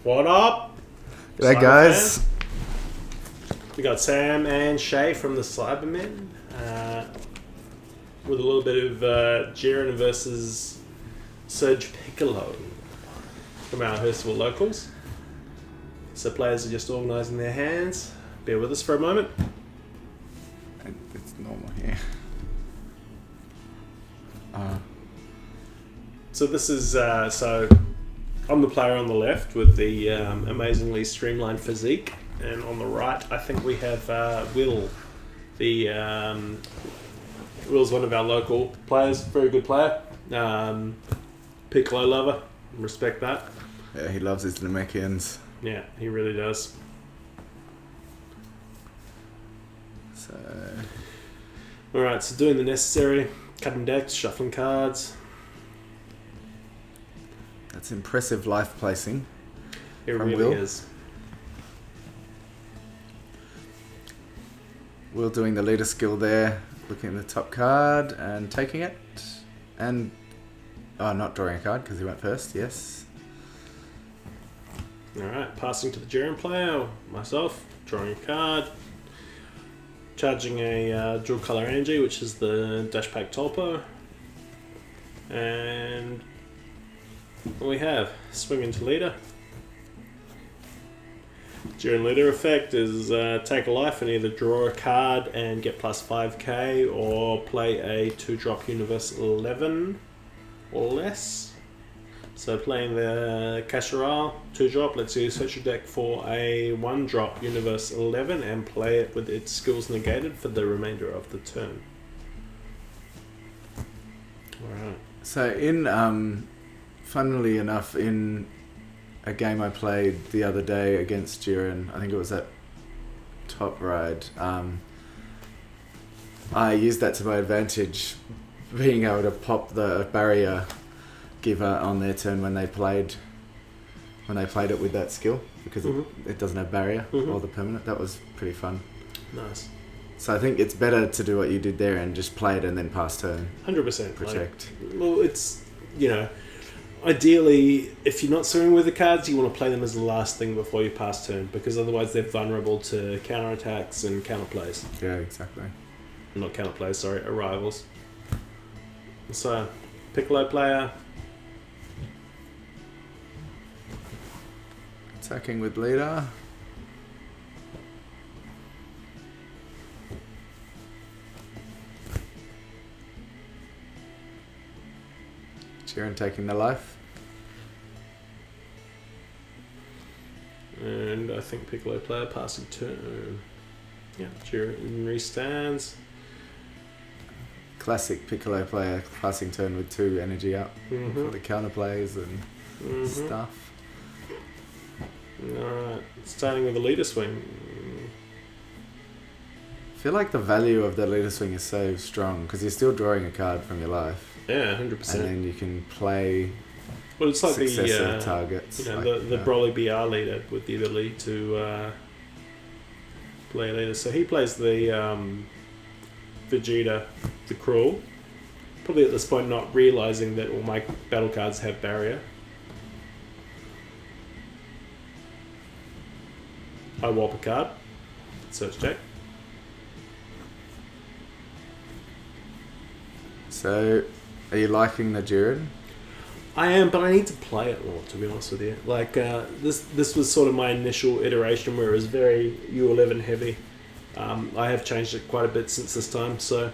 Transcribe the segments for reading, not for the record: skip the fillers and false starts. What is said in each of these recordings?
What up? G'day guys. We got Sam and Shay from the Cybermen with a little bit of Jiren versus Surge Piccolo from our Hurstville locals. So players are just organising their hands. Bear with us for a moment. It's normal here. So this is so I'm the player on the left with the amazingly streamlined physique, and on the right I think we have Will. Will's one of our local players, very good player, Piccolo lover, respect that. Yeah, he loves his Namekians. Yeah, he really does. So Alright, so doing the necessary, cutting decks, shuffling cards. that's impressive life placing. It From really Will. is. Will doing the leader skill there, looking at the top card and taking it. And not drawing a card because he went first, yes. Alright, passing to the Jiren player, myself, drawing a card, charging a dual colour energy, which is the Dash Pack Tolpo, and we have swing into leader. Jiren leader effect is take a life and either draw a card and get plus 5k, or play a 2-drop Universe 11 or less. So playing the Casserole 2-drop lets you search your deck for a 1-drop Universe 11 and play it with its skills negated for the remainder of the turn. Alright. So in funnily enough, in a game I played the other day against Jiren, I think it was at Top Ride, I used that to my advantage, being able to pop the barrier giver on their turn when they played it with that skill, because it doesn't have barrier or the permanent. That was pretty fun. Nice. So I think it's better to do what you did there and just play it and then pass turn. 100%. Protect. Well, it's, ideally, if you're not swimming with the cards, you want to play them as the last thing before you pass turn, because otherwise they're vulnerable to counterattacks and counterplays. Yeah, exactly. Not counterplays, sorry, arrivals. So, Piccolo player. Attacking with leader. Jiren taking the life. And I think Piccolo player passing turn. Yeah, Jiren restands. Classic Piccolo player passing turn with 2 energy up for the counter plays and stuff. Alright, starting with the leader swing. I feel like the value of the leader swing is so strong because you're still drawing a card from your life. Yeah, 100%. And then you can play it's like successive targets. The Broly BR leader with the ability to play a leader. So he plays the Vegeta, the Cruel. Probably at this point not realising that all my battle cards have barrier. I warp a card. Search deck. So, are you liking the Jiren? I am, but I need to play it more, to be honest with you. Like, this was sort of my initial iteration where it was very U11 heavy. I have changed it quite a bit since this time, so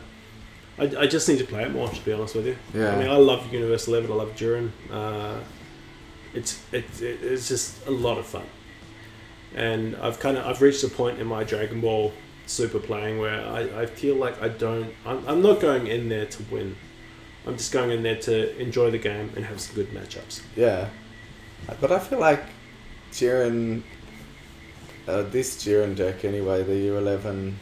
I just need to play it more, to be honest with you. Yeah. I mean, I love Universe 11, I love Jiren. It's just a lot of fun. And I've reached a point in my Dragon Ball Super playing where I feel like I'm not going in there to win. I'm just going in there to enjoy the game and have some good matchups. Yeah. But I feel like Jiren, this Jiren deck anyway, the U11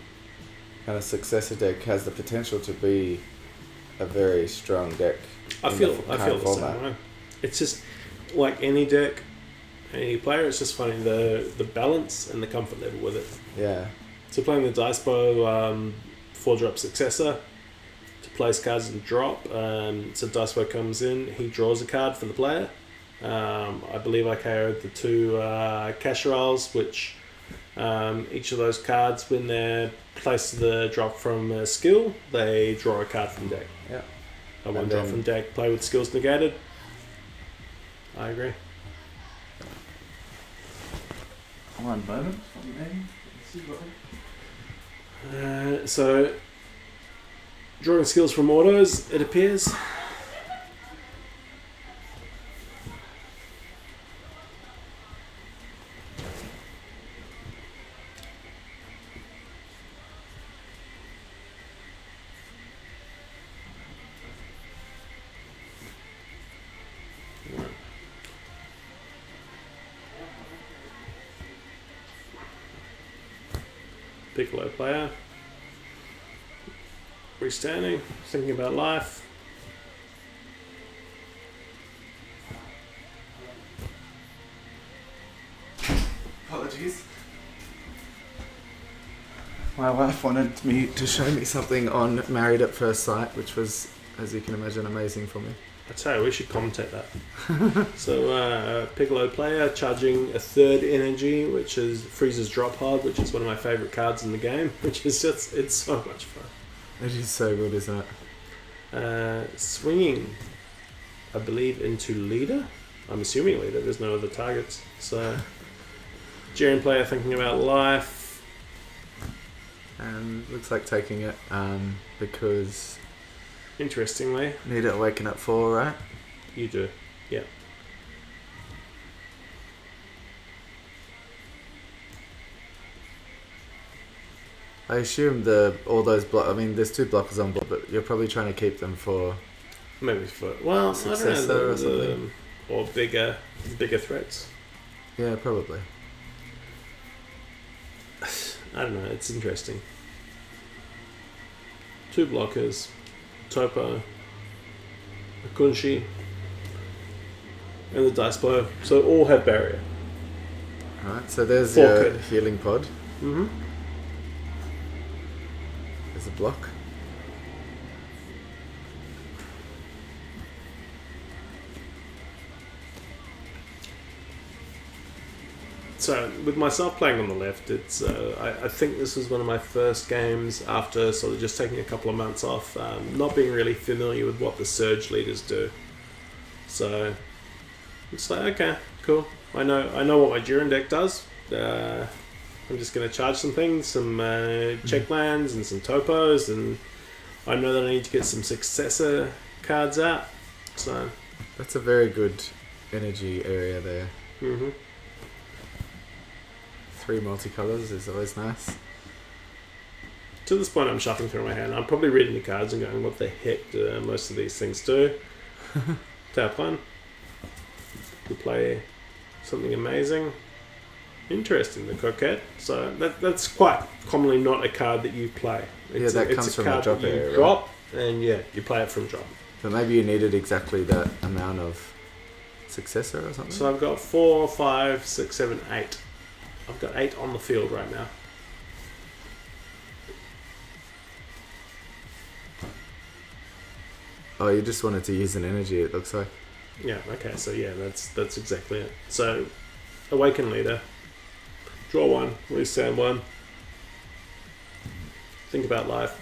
kind of successor deck, has the potential to be a very strong deck. I feel the same way. It's just like any deck, any player, it's just finding the balance and the comfort level with it. Yeah. So playing the Dice Bow 4-drop successor to place cards and drop. So Dice Bow comes in, he draws a card for the player. I believe I KO'd the 2 Casserolls, which each of those cards, when they're placed to the drop from a skill, they draw a card from deck. Yeah. One drop from deck, play with skills negated. I agree. One moment. So, drawing skills from autos, it appears. Piccolo player. Restanding, thinking about life. Apologies. My wife wanted me to show me something on Married at First Sight, which was, as you can imagine, amazing for me. I tell you, we should commentate that. So, Piccolo player charging a 3rd energy, which is Freeze's Drop Pod, which is one of my favourite cards in the game, which is just, it's so much fun. It is so good, isn't it? Swinging, I believe, into leader. I'm assuming leader, there's no other targets. So, Jiren player thinking about life. And looks like taking it because... Interestingly. Need it waking up 4, right? You do, yeah. I assume all those I mean, there's 2 blockers on board, but you're probably trying to keep them for... Maybe for... Well, Successor I don't know. or something. Or bigger threats. Yeah, probably. I don't know, it's interesting. 2 blockers. Topo, a Kunshi, and the Dice Blow. So all have barrier. Alright, so there's your healing pod. Mm-hmm. There's a block. So with myself playing on the left, it's I think this was one of my first games after sort of just taking a couple of months off, not being really familiar with what the Surge leaders do. So it's like, okay, cool. I know what my Jiren deck does. I'm just going to charge some things, some check lands and some topos, and I know that I need to get some successor cards out. So that's a very good energy area there. Mm-hmm. 3 multicolours is always nice. To this point, I'm shuffling through my hand. I'm probably reading the cards and going, what the heck do most of these things do? Tap 1. You play something amazing. Interesting, the Coquette. So that's quite commonly not a card that you play. It's that comes from the drop area, right? Drop, and you play it from drop. But maybe you needed exactly that amount of successor or something? So I've got 4, 5, 6, 7, 8. I've got 8 on the field right now. Oh, you just wanted to use an energy, it looks like. Yeah, okay, so yeah, that's exactly it. So, Awaken Leader. Draw 1, restand 1. Think about life.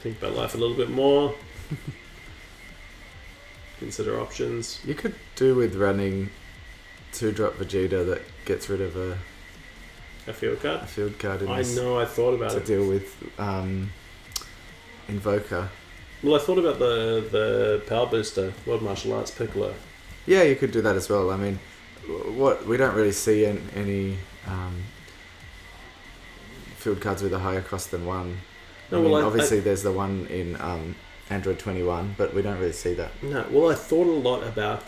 Think about life a little bit more. Consider options. You could do with running 2-drop Vegeta that gets rid of a field card. A field card. I know. I thought about it to deal with Invoker. Well, I thought about the Power Booster, World Martial Arts Piccolo. Yeah, you could do that as well. I mean, we don't really see any field cards with a higher cost than 1. No, obviously there's the one in Android 21, but we don't really see that. No, well, I thought a lot about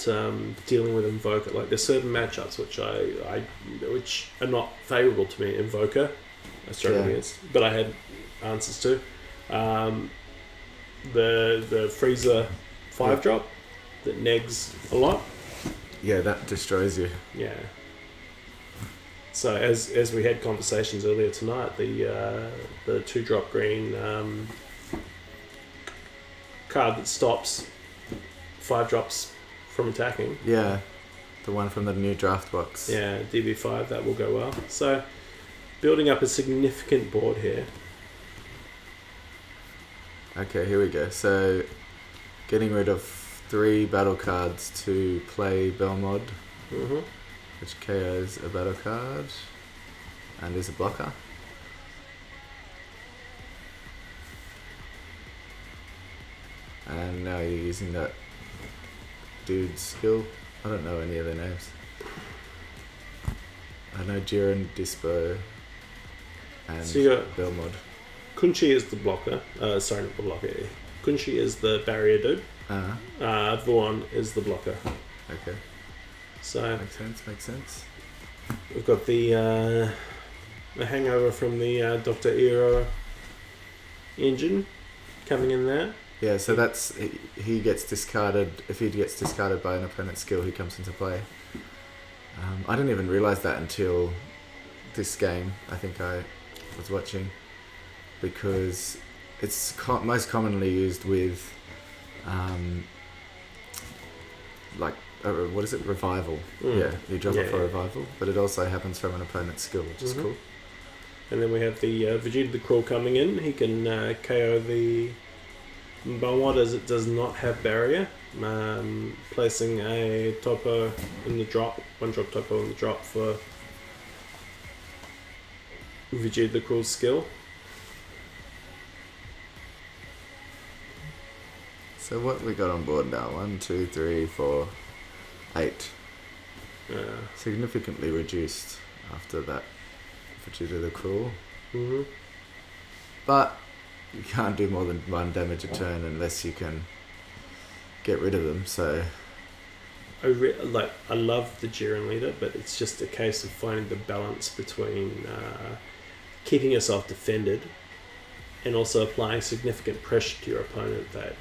dealing with Invoker. Like, there's certain matchups which are not favourable to me. Invoker, I struggle against, but I had answers to. The Freezer 5-drop that negs a lot. Yeah, that destroys you. Yeah. So as we had conversations earlier tonight, the 2-drop green card that stops 5 drops from attacking. Yeah, the one from the new draft box. Yeah, DB5, that will go well. So, building up a significant board here. Okay, here we go. So, getting rid of 3 battle cards to play Belmod, which KOs a battle card and is a blocker. And now you're using that dude's skill. I don't know any of their names. I know Jiren, Dispo, and So you got Belmod. Kunchi is the blocker. Sorry, not the blocker. Kunchi is the barrier dude. Vuon is the blocker. Okay. So Makes sense. we've got the hangover from the Dr. Ero engine coming in there. Yeah, so that's he gets discarded. If he gets discarded by an opponent's skill, he comes into play. I didn't even realise that until this game. I think I was watching, because it's most commonly used with, what is it? Revival. Yeah, you drop it for revival, but it also happens from an opponent's skill, which is cool. And then we have the Vegeta the Crawl coming in. He can KO the Belmod as it does not have barrier. Placing a topo in the drop, 1-drop topo in the drop for Vegeta the Crawl's skill. So what we got on board now? 1, 2, 3, 4, 8. Significantly reduced after that Vegeta the Cruel. But you can't do more than 1 damage a turn unless you can get rid of them. So I love the Jiren leader, but it's just a case of finding the balance between keeping yourself defended and also applying significant pressure to your opponent that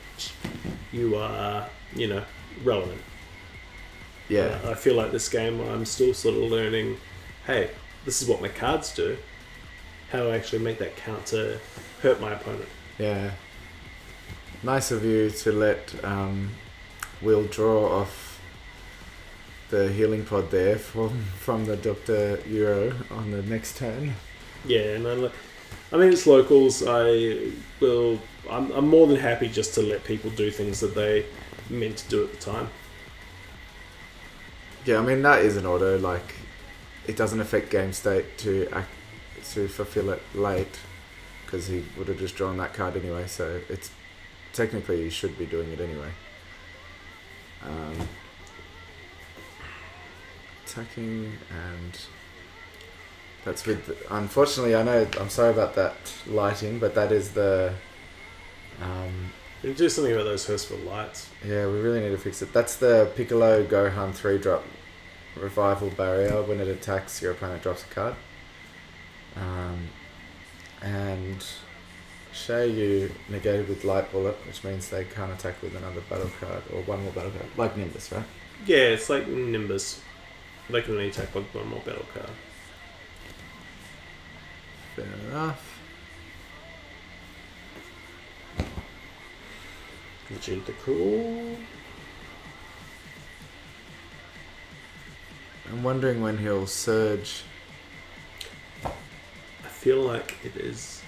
you are, relevant. Yeah. I feel like this game I'm still sort of learning, hey, this is what my cards do. How do I actually make that count to hurt my opponent? Yeah. Nice of you to let Will draw off the healing pod there from the Dr. Euro on the next turn. Yeah, and I mean it's locals. I'm more than happy just to let people do things that they meant to do at the time. Yeah, I mean that is an auto. Like, it doesn't affect game state to fulfill it late, because he would have just drawn that card anyway. So it's technically you should be doing it anyway. Attacking, and that's with. Unfortunately, I know. I'm sorry about that lighting, but that is the. You do something about those Hurstville lights. Yeah, we really need to fix it. That's the Piccolo Gohan 3-drop revival barrier. When it attacks, your opponent drops a card. And Shay negated with Light Bullet, which means they can't attack with another battle card or one more battle card, like Nimbus, right? Yeah, it's like Nimbus. They can only attack with one more battle card. Fair enough. Vegeta the Cruel. I'm wondering when he'll surge. I feel like it is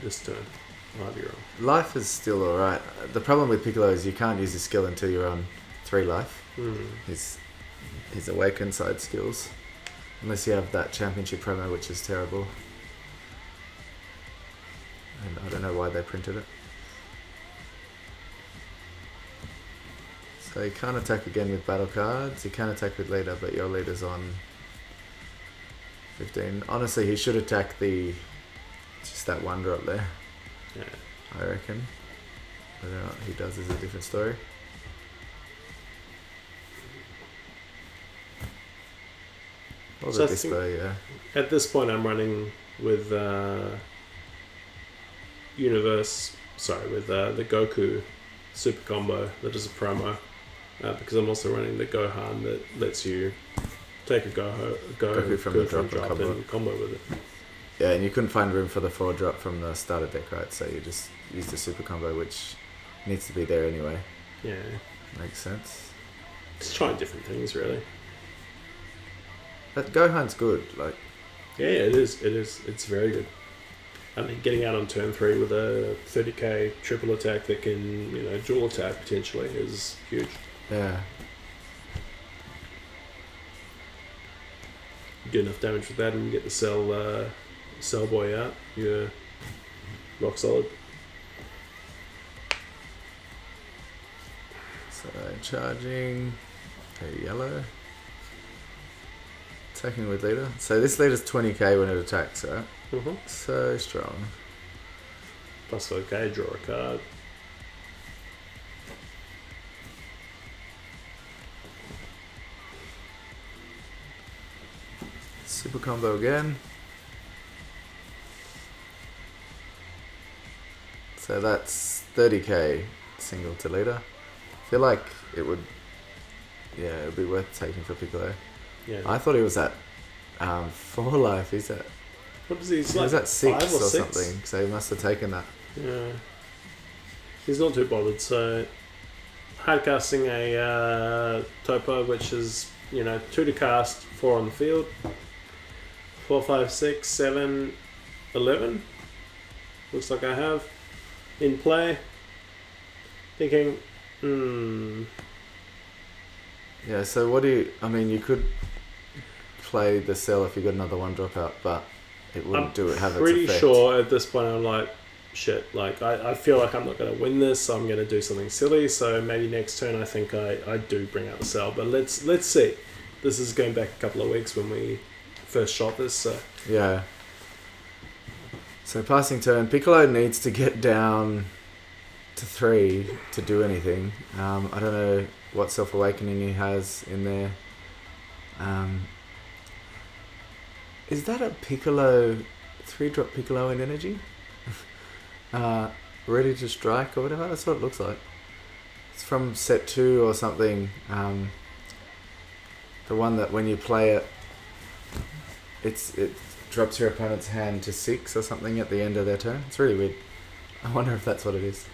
this turn. Might be wrong. Life is still alright. The problem with Piccolo is you can't use his skill until you're on 3 life. His awakened side skills. Unless you have that championship promo, which is terrible. And I don't know why they printed it. So you can't attack again with battle cards. You can attack with leader, but your leader's on 15. Honestly, he should attack just that 1 drop there. Yeah. I reckon. Whether or not he does is a different story. Or So the I think display, yeah. at this point I'm running with the Goku super combo that is a promo, because I'm also running the Gohan that lets you take a Goku from the drop and combo with it. Yeah, and you couldn't find room for the 4-drop from the starter deck, right? So you just used the super combo, which needs to be there anyway. Yeah. Makes sense. Just trying different things, really. But Gohan's good. Like, Yeah, it is. It is. It's very good. I mean, getting out on turn 3 with a 30k triple attack that can, dual attack potentially is huge. yeah. Do enough damage with that and get the cell boy out. You're rock solid. So charging. Okay, yellow. Attacking with leader. So this leader's 20k when it attacks, right? Mm-hmm. So strong. Plus 5k, draw a card. Super combo again. So that's 30k single to leader. I feel like it would be worth taking for Piccolo. Yeah. I thought he was at 4 life. He's at What is he? he was at 6 5 or or 6? something. So he must have taken that. Yeah. He's not too bothered, so hardcasting a topo, which is 2 to cast, 4 on the field. 4, 5, 6, 7, 11. Looks like I have in play. Thinking, Yeah, so what do you... I mean, you could play the cell if you got another 1 drop out, but it wouldn't have its effect. I'm pretty sure at this point I'm like, shit, like I feel like I'm not going to win this, so I'm going to do something silly, so maybe next turn I think I do bring out the cell, but let's see. This is going back a couple of weeks when we first shot this, so... Yeah. So passing turn, Piccolo needs to get down to 3 to do anything. I don't know what self-awakening he has in there. Is that a Piccolo 3-drop Piccolo in energy? Ready to strike or whatever? That's what it looks like. It's from set 2 or something. The one that when you play it, it drops your opponent's hand to 6 or something at the end of their turn. It's really weird. I wonder if that's what it is.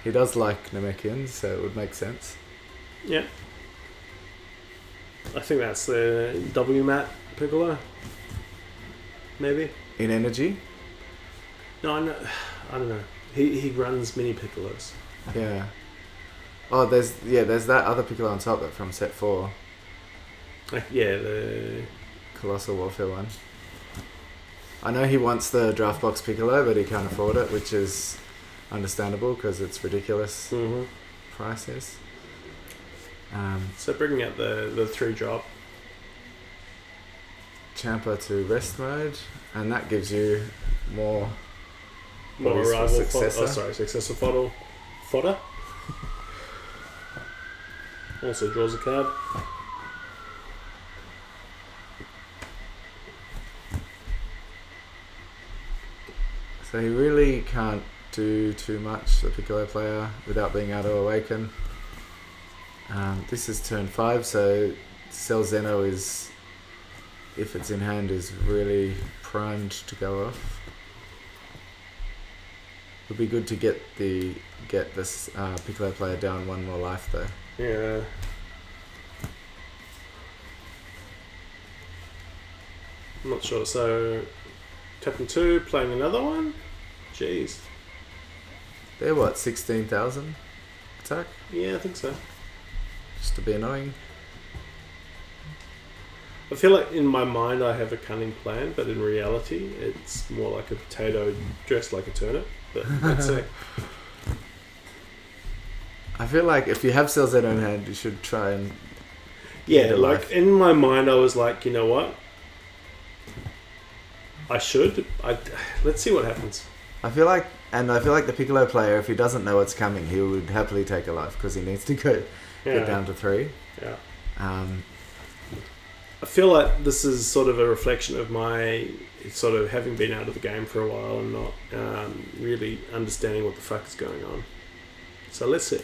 He does like Namekians, so it would make sense. Yeah. I think that's the W-Mat Piccolo. Maybe. In energy? No, I don't know. He runs mini Piccolos. Yeah. Oh, there's that other Piccolo on top that from set 4. Yeah, the Colossal Warfare one. I know he wants the draft box Piccolo, but he can't afford it, which is understandable because it's ridiculous prices. So bringing out the 3-drop. Champa to rest mode, and that gives you more Arrival successor. Successor fodder. Also draws a card. So he really can't do too much, the Piccolo player, without being able to awaken. This is turn 5, so Cell Zeno is, if it's in hand, is really primed to go off. It would be good to get this Piccolo player down 1 more life though. Yeah. I'm not sure. So tapping 2, playing another one. Jeez. They're what, 16,000 attack? Yeah, I think so. Just to be annoying. I feel like in my mind I have a cunning plan, but in reality it's more like a potato dressed like a turnip. But let's see. I feel like if you have Cell Zeno in hand, you should try and... Yeah, like in my mind I was like, you know what? Let's see what happens. I feel like the Piccolo player, if he doesn't know what's coming, he would happily take a life because he needs to get down to 3. Yeah. I feel like this is sort of a reflection of my sort of having been out of the game for a while and not really understanding what the fuck is going on. So let's see.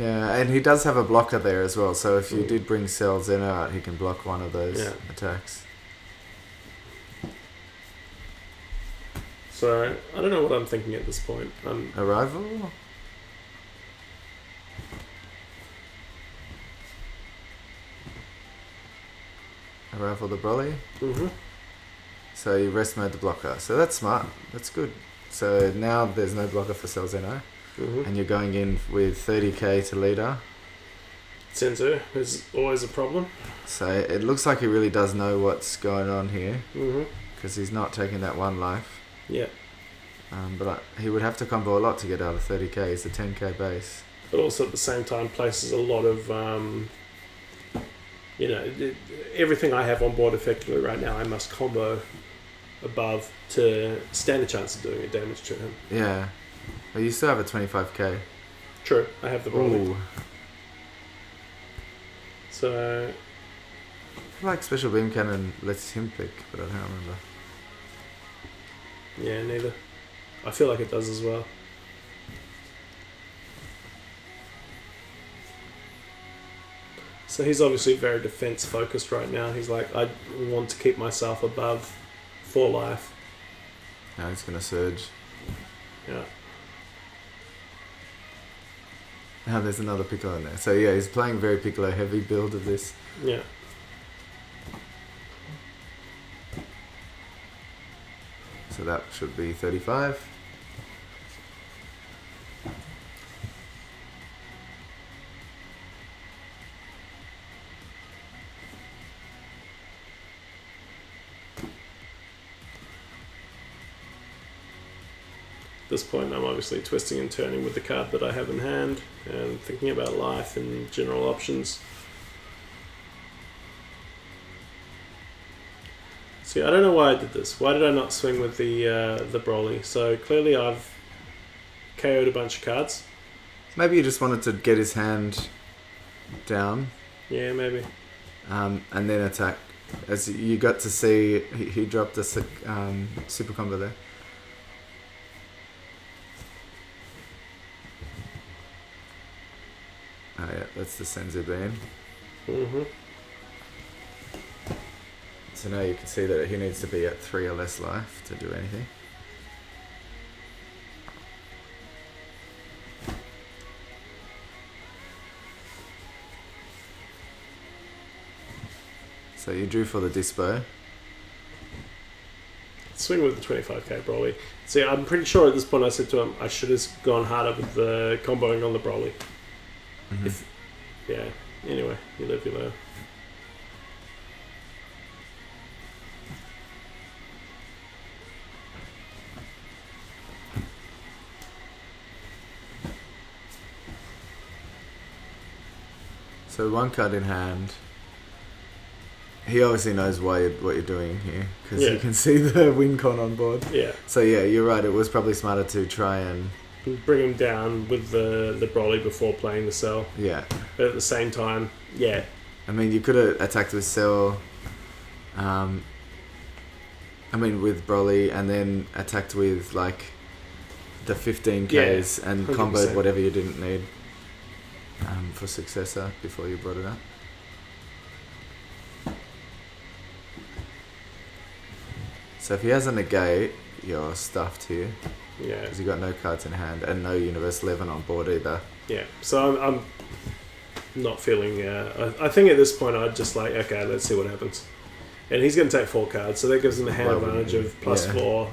Yeah, and he does have a blocker there as well. So if you did bring Cell Zeno out, he can block one of those attacks. So I don't know what I'm thinking at this point. Arrival? rifle the Broly. Mm-hmm. So you rest mode the blocker. So that's smart. That's good. So now there's no blocker for Cell Zeno. Mm-hmm. And you're going in with 30k to leader. Senzu is always a problem. So it looks like he really does know what's going on here. Mm-hmm. Because he's not taking that one life. Yeah. But he would have to combo a lot to get out of 30k. He's a 10k base. But also at the same time places a lot of, everything I have on board effectively right now, I must combo above to stand a chance of doing a damage to him. Yeah. But you still have a 25k. True, I have the Broly. Ooh. So... I feel like Special Beam Cannon lets him pick, but I don't remember. Yeah, neither. I feel like it does as well. So he's obviously very defense focused right now. He's like, I want to keep myself above 4 life. Now he's going to surge. Yeah. Now there's another Piccolo in there. So yeah, he's playing very Piccolo heavy build of this. Yeah. So that should be 35. At this point, I'm obviously twisting and turning with the card that I have in hand and thinking about life and general options. See, I don't know why I did this. Why did I not swing with the Broly? So clearly I've KO'd a bunch of cards. Maybe you just wanted to get his hand down. Yeah, maybe. And then attack. As you got to see, he dropped a super combo there. Oh yeah, that's the Senzu Bean. Mm-hmm. So now you can see that he needs to be at 3 or less life to do anything. So you drew for the dispo. Swing with the 25k Broly. See, I'm pretty sure at this point I said to him I should have gone harder with the comboing on the Broly. Mm-hmm. Yeah, anyway, you live, you learn. So 1 card in hand. He obviously knows what you're doing here because you can see the win con on board. Yeah. So yeah, you're right. It was probably smarter to try and bring him down with the Broly before playing the Cell. Yeah. But at the same time, yeah. I mean, you could have attacked with Cell. With Broly, and then attacked with like the 15Ks and 100%. comboed whatever you didn't need for Successor before you brought it up. So if he has a negate, you're stuffed here. Yeah. Because you've got no cards in hand and no Universe 11 on board either. Yeah. So I'm not feeling... I think at this point I'd just like, okay, let's see what happens. And he's going to take 4 cards, so that gives him a hand advantage of +4.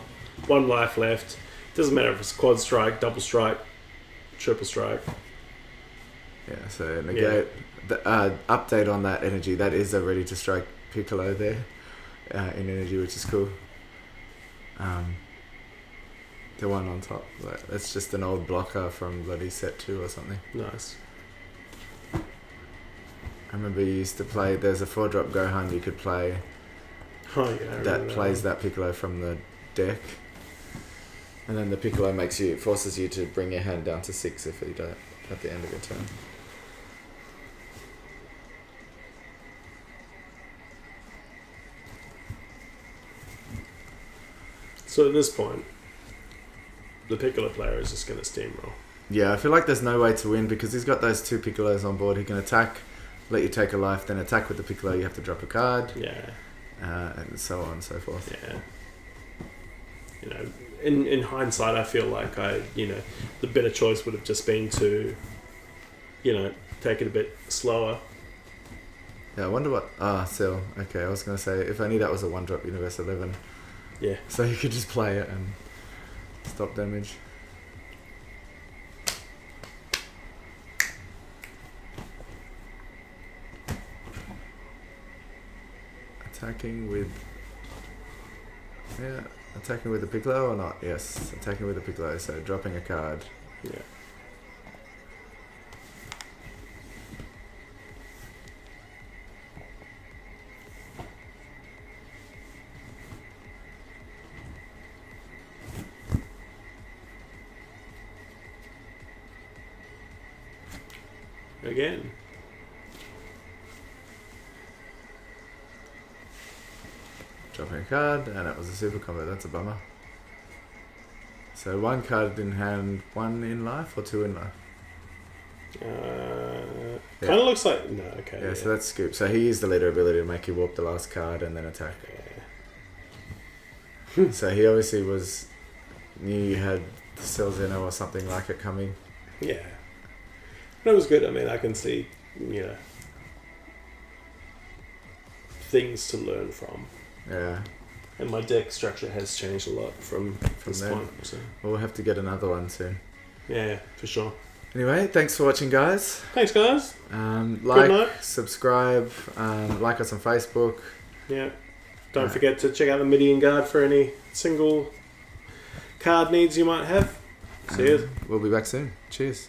1 life left. Doesn't matter if it's quad strike, double strike, triple strike. Yeah, so negate. The update on that energy, that is a ready to strike Piccolo there in energy, which is cool. The one on top, that's just an old blocker from bloody set 2 or something. Nice. I remember you used to play, there's a 4-drop Gohan you could play that plays that Piccolo from the deck. And then the Piccolo forces you to bring your hand down to 6 if you don't at the end of your turn. So at this point, the Piccolo player is just going to steamroll. Yeah, I feel like there's no way to win because he's got those 2 Piccolos on board. He can attack, let you take a life, then attack with the Piccolo, you have to drop a card. Yeah. And so on and so forth. Yeah. You know, in hindsight, I feel like the better choice would have just been to, take it a bit slower Yeah, I wonder what... still. Okay, I was going to say, if only that was a 1-drop Universe 11. Yeah. So you could just play it and stop damage. Attacking with... Yeah, attacking with the Piccolo or not? Yes, attacking with the Piccolo, so dropping a card. Yeah. Again. Dropping a card, and that was a super combo. That's a bummer. So 1 card in hand, 1 in life, or 2 in life? Kind of looks like... No, okay. Yeah, so that's Scoop. So he used the leader ability to make you warp the last card and then attack. Yeah. So he obviously knew you had Selzeno or something like it coming. Yeah. But it was good. I mean, I can see, things to learn from. Yeah. And my deck structure has changed a lot from this then. point. So. We'll have to get another one soon. Yeah, for sure. Anyway, thanks for watching, guys. Thanks, guys. Like, subscribe, like us on Facebook. Yeah. Don't forget to check out the Midian Guard for any single card needs you might have. See you. We'll be back soon. Cheers.